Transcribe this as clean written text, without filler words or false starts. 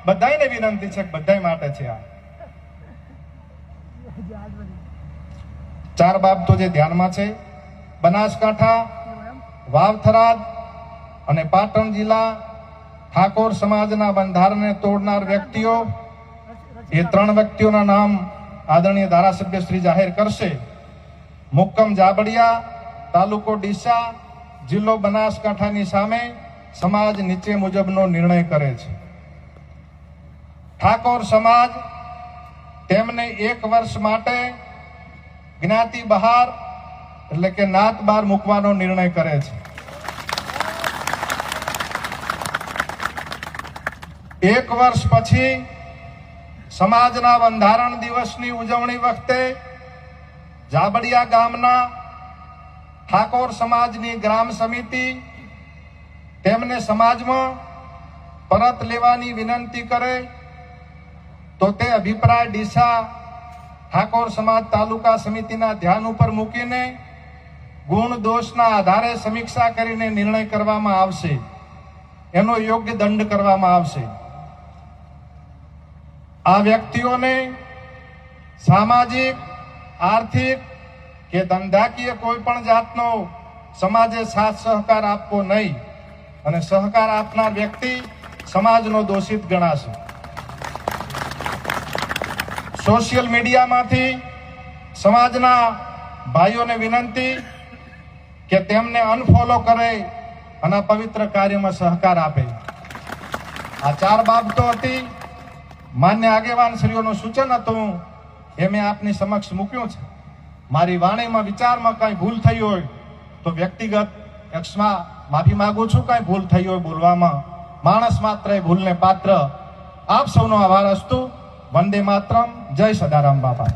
બધાયને વિનંતી છે કે બધાય માટે છે આ ચાર બાબતો જે ધ્યાનમાં છે. બનાસકાંઠા, વાવ-થરાદ અને પાટણ જિલ્લા ઠાકોર સમાજના બંધારણને તોડનાર વ્યક્તિઓ, એ 3 વ્યક્તિઓના નામ આદરણીય ધારાસભ્ય શ્રી જાહેર કરશે. મુક્કમ જાબડિયા, તાલુકો ડીસા, જિલ્લો બનાસકાંઠાની સામે સમાજ નીચે મુજબનો નિર્ણય કરે છે. ઠાકોર સમાજ તેમને 1 વર્ષ માટે જ્ઞાતિ બહાર એટલે કે નાત બહાર મૂકવાનો નિર્ણય કરે છે. 1 વર્ષ પછી સમાજના બંધારણ દિવસની ઉજવણી વખતે જાબડિયા ગામના ઠાકોર સમાજની ગ્રામ સમિતિ તેમને સમાજમાં પરત લેવાની વિનંતી કરે તો તે અભિપ્રાય ડીસા ઠાકોર સમાજ તાલુકા સમિતિના ધ્યાન ઉપર મૂકીને ગુણ દોષના આધારે સમીક્ષા કરીને નિર્ણય કરવામાં આવશે. એનો યોગ્ય દંડ કરવામાં આવશે. આ વ્યક્તિઓને સામાજિક, આર્થિક કે ધંધાકીય કોઈ પણ જાતનો સમાજે સાથ સહકાર આપવો નહીં અને સહકાર આપનાર વ્યક્તિ સમાજનો દોષિત ગણાશે. સોશિયલ મીડિયામાંથી સમાજના ભાઈઓને વિનંતી કે તેમને અનફોલો કરે અને પવિત્ર કાર્યમાં સહકાર આપે. આ 4 બાબતો હતી. માન્ય આગેવાન શ્રીઓનું સૂચન હતું એ મેં આપની સમક્ષ મૂક્યું છે. મારી વાણીમાં વિચારમાં કઈ ભૂલ થઈ હોય તો વ્યક્તિગત એક્સમાં માફી માંગુ છું. કઈ ભૂલ થઈ હોય બોલવામાં, માણસ માત્ર એ ભૂલને પાત્ર. આપ સૌનો આભાર અસ્તુ. વંદે માતરમ. જય સદારામ બાપા.